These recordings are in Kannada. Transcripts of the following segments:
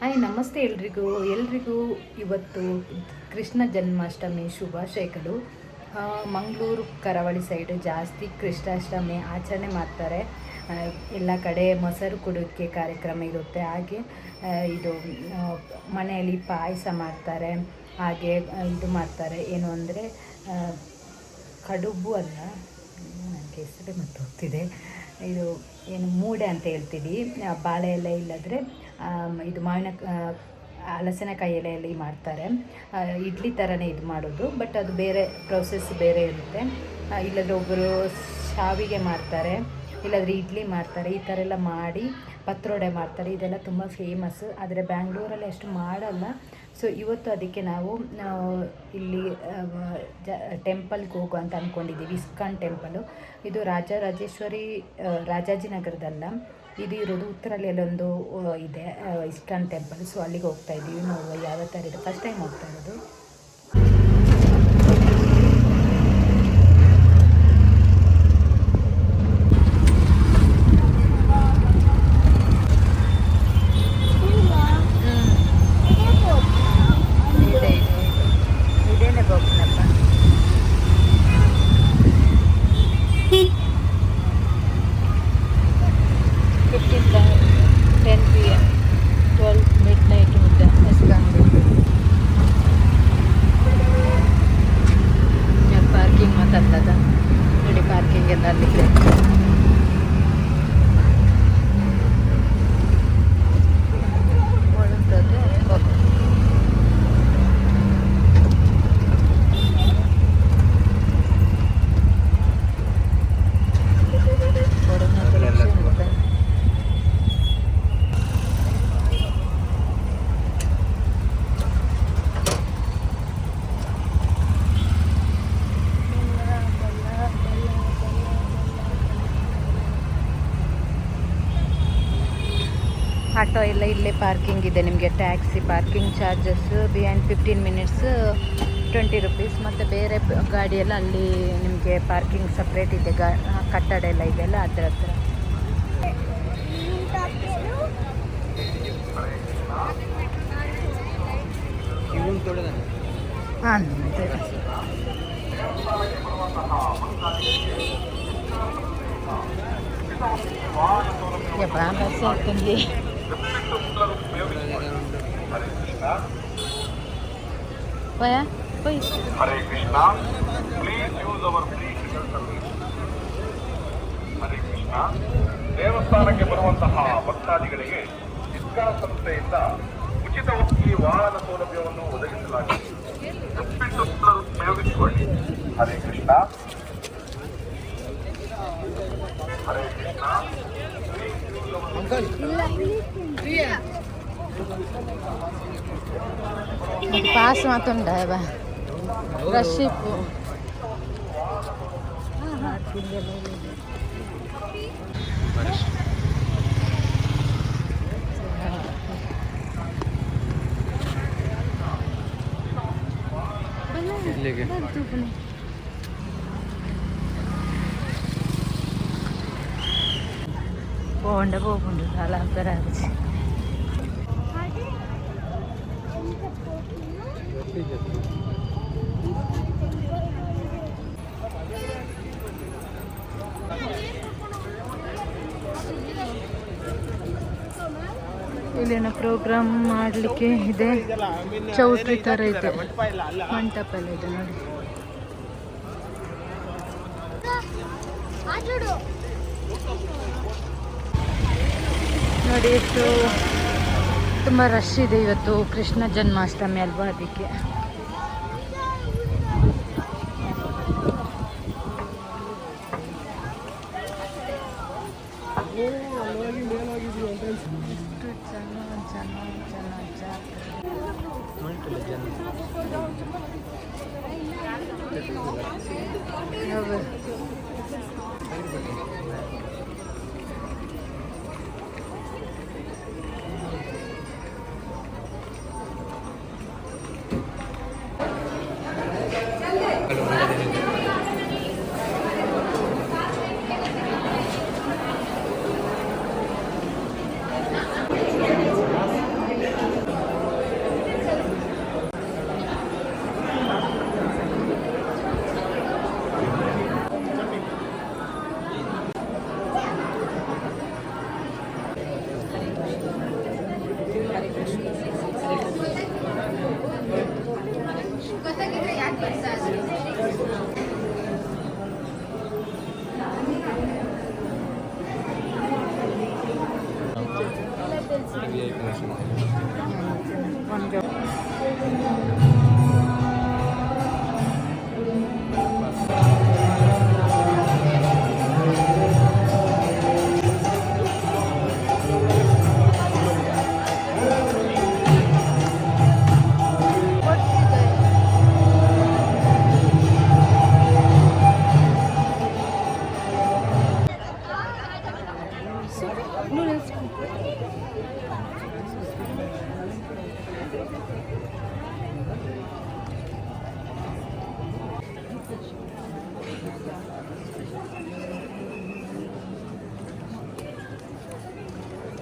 ಹಾಯ್ ನಮಸ್ತೆ ಎಲ್ರಿಗೂ ಇವತ್ತು ಕೃಷ್ಣ ಜನ್ಮಾಷ್ಟಮಿ ಶುಭಾಶಯಗಳು. ಮಂಗಳೂರು ಕರಾವಳಿ ಸೈಡು ಜಾಸ್ತಿ ಕೃಷ್ಣಾಷ್ಟಮಿ ಆಚರಣೆ ಮಾಡ್ತಾರೆ. ಎಲ್ಲ ಕಡೆ ಮೊಸರು ಕುಡುಕೆ ಕಾರ್ಯಕ್ರಮ ಇರುತ್ತೆ. ಹಾಗೆ ಇದು ಮನೆಯಲ್ಲಿ ಪಾಯಸ ಮಾಡ್ತಾರೆ. ಹಾಗೆ ಇದು ಮಾಡ್ತಾರೆ, ಏನು ಅಂದರೆ ಕಡುಬು ಅಲ್ಲ, ನನಗೆ ಹೆಸರೇ ಮತ್ತೆ ಹೋಗ್ತಿದೆ. ಇದು ಏನು ಮೂಡೆ ಅಂತ ಹೇಳ್ತೀವಿ. ಬಾಳೆ ಎಲೆ ಇಲ್ಲದ್ರೆ ಇದು ಮಾವಿನ ಹಲಸಿನಕಾಯಿ ಎಲೆಯಲ್ಲಿ ಮಾಡ್ತಾರೆ. ಇಡ್ಲಿ ಥರನೇ ಇದು ಮಾಡೋದು, ಬಟ್ ಅದು ಬೇರೆ ಪ್ರೊಸೆಸ್ ಬೇರೆ ಇರುತ್ತೆ. ಇಲ್ಲದ್ರೆ ಒಬ್ಬರು ಶಾವಿಗೆ ಮಾಡ್ತಾರೆ, ಇಲ್ಲಾಂದರೆ ಇಡ್ಲಿ ಮಾಡ್ತಾರೆ. ಈ ಥರ ಎಲ್ಲ ಮಾಡಿ ಪತ್ರೊಡೆ ಮಾಡ್ತಾರೆ. ಇದೆಲ್ಲ ತುಂಬ ಫೇಮಸ್. ಆದರೆ ಬ್ಯಾಂಗ್ಳೂರಲ್ಲಿ ಅಷ್ಟು ಮಾಡಲ್ಲ. ಸೊ ಇವತ್ತು ಅದಕ್ಕೆ ನಾವು ಇಲ್ಲಿ ಟೆಂಪಲ್ಗೆ ಹೋಗು ಅಂತ ಅಂದ್ಕೊಂಡಿದ್ದೀವಿ. ISKCON temple. ಇದು ರಾಜರಾಜೇಶ್ವರಿ ರಾಜಾಜಿನಗರದಲ್ಲ, ಇದು ಇರೋದು ಉತ್ತರಲ್ಲಿ ಅಲ್ಲೊಂದು ಇದೆ ಇಸ್ಕಾನ್ ಟೆಂಪಲ್. ಸೊ ಅಲ್ಲಿಗೆ ಹೋಗ್ತಾ ಇದ್ದೀವಿ. ನಾವು ಯಾವ ಥರ ಇದೆ, ಫಸ್ಟ್ ಟೈಮ್ ಹೋಗ್ತಾ ಇರೋದು. ನೋಡಿ ಪಾರ್ಕಿಂಗ್ ಎಲ್ಲ ಅಲ್ಲಿದೆ. ಆಟೋ ಎಲ್ಲ ಇಲ್ಲೇ ಪಾರ್ಕಿಂಗ್ ಇದೆ. ನಿಮಗೆ taxi parking charges behind 15 minutes 20 rupees. ಮತ್ತು ಬೇರೆ ಗಾಡಿಯೆಲ್ಲ ಅಲ್ಲಿ ನಿಮಗೆ ಪಾರ್ಕಿಂಗ್ ಸಪ್ರೇಟ್ ಇದೆ. ಕಟ್ಟಡ ಎಲ್ಲ ಇದೆಯಲ್ಲ ಅದರ ಹತ್ರ. ಹಾಂ ಬಸ್ ಆಗ್ತಂಗೆ. Hare Krishna, please use our free service. Hare Krishna. ದೇವಸ್ಥಾನಕ್ಕೆ ಬರುವಂತಹ ಭಕ್ತಾದಿಗಳಿಗೆ ಇಸ್ಕಾನ್ ಸಂಸ್ಥೆಯಿಂದ ಉಚಿತವಾಗಿ ವಾಹನ ಸೌಲಭ್ಯವನ್ನು ಒದಗಿಸಲಾಗಿದೆ. ಉಪಯೋಗಿಸಿಕೊಳ್ಳಿ. ಹರೇ ಕೃಷ್ಣ. ಹರೇ ಕೃಷ್ಣ. ಪಾಸ್ ಮಾತುಂಡ ರಶೀಪು പോകുന്നുണ്ട് കാലാന്തര ಇಲ್ಲಿನ ಪ್ರೋಗ್ರಾಮ್ ಮಾಡಲಿಕ್ಕೆ ಇದೆ. ಚೌಟ್ರಿ ಥರ ಇದೆ, ಮಂಟಪ ಎಲ್ಲ ಇದೆ ನೋಡಿ. ನೋಡಿ ಎಷ್ಟು ತುಂಬ ರಶ್ ಇದೆ ಇವತ್ತು. ಕೃಷ್ಣ ಜನ್ಮಾಷ್ಟಮಿ ಅಲ್ವಾ, ಅದಕ್ಕೆ.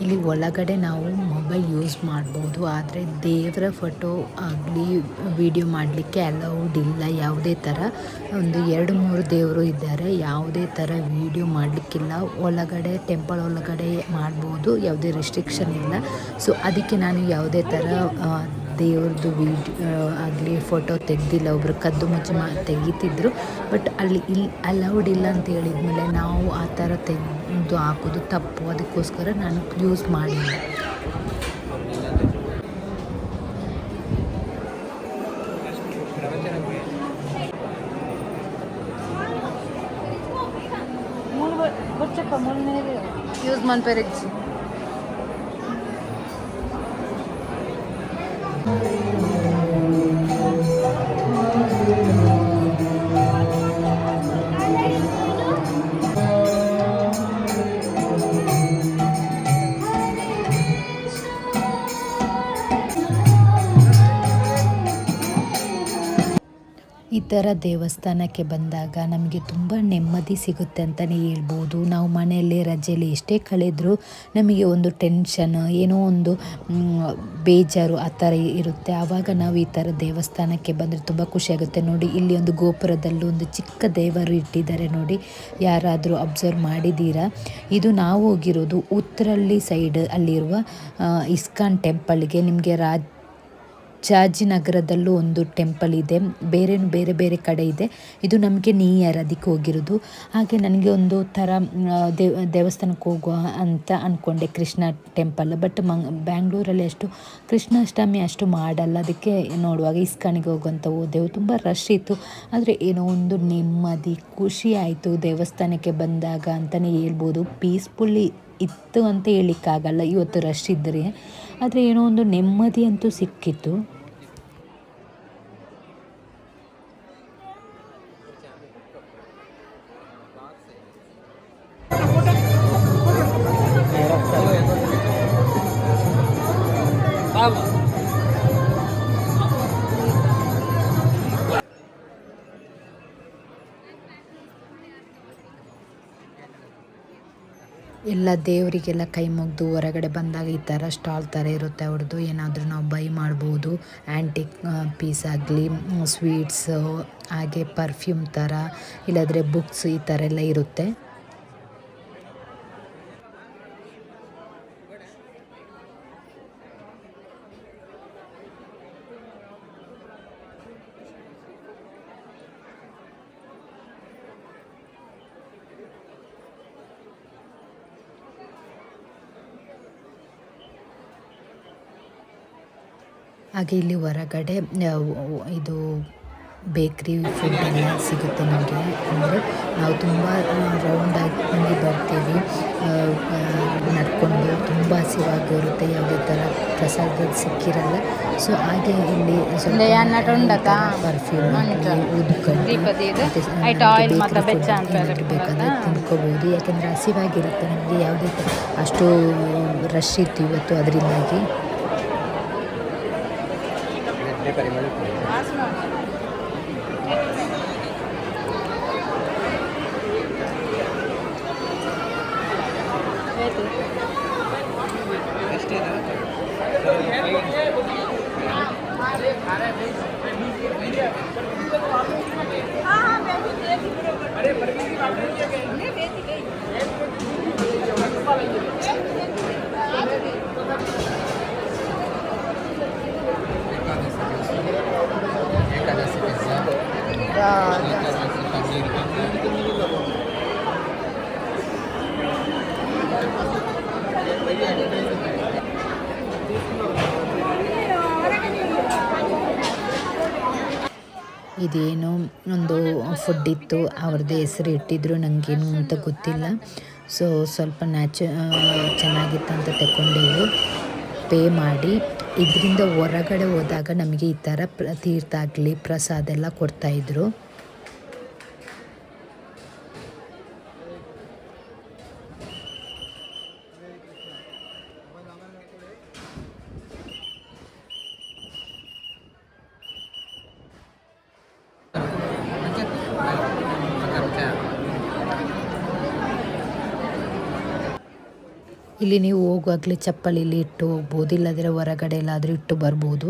ಇಲ್ಲಿ ಒಳಗಡೆ ನಾವು ಮೊಬೈಲ್ ಯೂಸ್ ಮಾಡ್ಬೋದು, ಆದರೆ ದೇವರ ಫೋಟೋ ಆಗಲಿ ವಿಡಿಯೋ ಮಾಡಲಿಕ್ಕೆ ಅಲೌಡ್ ಇಲ್ಲ. ಯಾವುದೇ ಥರ ಒಂದು 2-3 ದೇವರು ಇದ್ದಾರೆ, ಯಾವುದೇ ಥರ ವಿಡಿಯೋ ಮಾಡಲಿಕ್ಕಿಲ್ಲ. ಒಳಗಡೆ ಟೆಂಪಲ್ ಒಳಗಡೆ ಮಾಡ್ಬೋದು, ಯಾವುದೇ ರೆಸ್ಟ್ರಿಕ್ಷನ್ ಇಲ್ಲ. ಸೊ ಅದಕ್ಕೆ ನಾನು ಯಾವುದೇ ಥರ ದೇವ್ರದ್ದು ವಿಡಿಯೋ ಆಗಲಿ ಫೋಟೋ ತೆಗೆದಿಲ್ಲ. ಒಬ್ಬರು ಕದ್ದು ಮುಚ್ಚಿ ತೆಗಿತಿದ್ರು, ಬಟ್ ಅಲ್ಲಿ ಅಲೌಡ್ ಇಲ್ಲ ಅಂತ ಹೇಳಿದ್ಮೇಲೆ ನಾವು ಆ ಥರ ತೆಗೆದು ಹಾಕೋದು ತಪ್ಪು. ಅದಕ್ಕೋಸ್ಕರ ನಾನು ಯೂಸ್ ಮಾಡಿಲ್ಲ. ಯೂಸ್ ಮಾಡ್ಪೇರಿಜ್ಜಿ ಈ ಥರ ದೇವಸ್ಥಾನಕ್ಕೆ ಬಂದಾಗ ನಮಗೆ ತುಂಬ ನೆಮ್ಮದಿ ಸಿಗುತ್ತೆ ಅಂತಲೇ ಹೇಳ್ಬೋದು. ನಾವು ಮನೆಯಲ್ಲಿ ರಜೆಯಲ್ಲಿ ಎಷ್ಟೇ ಕಳೆದರೂ ನಮಗೆ ಒಂದು ಟೆನ್ಷನ್, ಏನೋ ಒಂದು ಬೇಜಾರು ಆ ಥರ ಇರುತ್ತೆ. ಆವಾಗ ನಾವು ಈ ಥರ ದೇವಸ್ಥಾನಕ್ಕೆ ಬಂದರೆ ತುಂಬ ಖುಷಿಯಾಗುತ್ತೆ. ನೋಡಿ, ಇಲ್ಲಿ ಒಂದು ಗೋಪುರದಲ್ಲೂ ಒಂದು ಚಿಕ್ಕ ದೇವರು ಇಟ್ಟಿದ್ದಾರೆ ನೋಡಿ, ಯಾರಾದರೂ ಅಬ್ಸರ್ವ್ ಮಾಡಿದ್ದೀರಾ? ಇದು ನಾವು ಹೋಗಿರೋದು ಉತ್ತರಹಳ್ಳಿ ಸೈಡ್ ಅಲ್ಲಿರುವ ಇಸ್ಕಾನ್ ಟೆಂಪಲ್ಗೆ. ನಿಮಗೆ ರಾಜಾಜಿನಗರದಲ್ಲೂ ಒಂದು ಟೆಂಪಲ್ ಇದೆ, ಬೇರೆ ಬೇರೆ ಕಡೆ ಇದೆ. ಇದು ನಮಗೆ ನಿಯರ್, ಅದಕ್ಕೆ ಹೋಗಿರೋದು. ಹಾಗೆ ನನಗೆ ಒಂದು ಥರ ದೇವಸ್ಥಾನಕ್ಕೆ ಹೋಗುವ ಅಂತ ಅಂದ್ಕೊಂಡೆ, ಕೃಷ್ಣ ಟೆಂಪಲ್. ಬಟ್ ಬ್ಯಾಂಗ್ಳೂರಲ್ಲಿ ಅಷ್ಟು ಕೃಷ್ಣಾಷ್ಟಮಿ ಅಷ್ಟು ಮಾಡಲ್ಲ. ಅದಕ್ಕೆ ನೋಡುವಾಗ ಇಸ್ಕಾನಿಗೆ ಹೋಗುವಂತ ಹೋದೆವು. ತುಂಬ ರಶ್ ಇತ್ತು, ಆದರೆ ಏನೋ ಒಂದು ನೆಮ್ಮದಿ ಖುಷಿ ಆಯಿತು ದೇವಸ್ಥಾನಕ್ಕೆ ಬಂದಾಗ ಅಂತಲೇ ಹೇಳ್ಬೋದು. ಪೀಸ್ಫುಲ್ಲಿ ಇತ್ತು ಅಂತ ಹೇಳಿಕ್ಕಾಗಲ್ಲ, ಇವತ್ತು ರಶ್ ಇದ್ದರೆ. ಆದರೆ ಏನೋ ಒಂದು ನೆಮ್ಮದಿ ಅಂತೂ ಸಿಕ್ಕಿತ್ತು. ಎಲ್ಲ ದೇವರಿಗೆಲ್ಲ ಕೈ ಮುಗಿದು ಹೊರಗಡೆ ಬಂದಾಗ ಈ ಥರ ಸ್ಟಾಲ್ ಥರ ಇರುತ್ತೆ ಅವ್ರದ್ದು. ಏನಾದರೂ ನಾವು ಬೈ ಮಾಡ್ಬೋದು, ಆ್ಯಂಟಿಕ್ ಪೀಸ್ ಆಗಲಿ, ಸ್ವೀಟ್ಸು, ಹಾಗೆ ಪರ್ಫ್ಯೂಮ್ ಥರ, ಇಲ್ಲಾಂದರೆ ಬುಕ್ಸ್, ಈ ಥರ ಎಲ್ಲ ಇರುತ್ತೆ. ಹಾಗೆ ಇಲ್ಲಿ ಹೊರಗಡೆ ಇದು ಬೇಕ್ರಿ ಫುಡ್ ಎಲ್ಲ ಸಿಗುತ್ತೆ ನಮಗೆ. ಅಂದರೆ ನಾವು ತುಂಬ ರೌಂಡ್ ಆಗಿ ಬರ್ತೀವಿ ನಡ್ಕೊಂಡು, ತುಂಬ ಹಸಿವಾಗಿರುತ್ತೆ, ಯಾವುದೇ ಥರ ಪ್ರಸಾದ ಸಿಕ್ಕಿರಲ್ಲ. ಸೊ ಹಾಗೆ ಇಲ್ಲಿ ಸ್ವಲ್ಪ ಪರ್ಫ್ಯೂಮ್, ಊದುಕಡ್ಡಿ ಬೇಕಾದರೆ ತಿನ್ಕೋಬೋದು. ಯಾಕೆಂದರೆ ಹಸಿವಾಗಿರುತ್ತೆ ನಮಗೆ, ಯಾವುದೇ ಥರ ಅಷ್ಟು ರಶ್ ಇತ್ತು ಇವತ್ತು, ಅದರಿಂದಾಗಿ. ಇದೇನೋ ಒಂದು ಫುಡ್ ಇತ್ತು, ಅವ್ರದ್ದು ಹೆಸರು ಇಟ್ಟಿದ್ರು, ನನಗೇನು ಅಂತ ಗೊತ್ತಿಲ್ಲ. ಸೊ ಸ್ವಲ್ಪ ಚೆನ್ನಾಗಿತ್ತು ಅಂತ ತಗೊಂಡೆವು ಪೇ ಮಾಡಿ. ಇದರಿಂದ ಹೊರಗಡೆ ಹೋದಾಗ ನಮಗೆ ಈ ಥರ ತೀರ್ಥ ಆಗಲಿ ಪ್ರಸಾದ ಎಲ್ಲ ಕೊಡ್ತಾಯಿದ್ರು. ಇಲ್ಲಿ ನೀವು ಹೋಗುವಾಗಲೇ ಚಪ್ಪಲಿ ಇಲ್ಲಿ ಇಟ್ಟು ಹೋಗ್ಬೋದು, ಇಲ್ಲದ್ರೆ ಹೊರಗಡೆ ಎಲ್ಲಾದರೂ ಇಟ್ಟು ಬರ್ಬೋದು.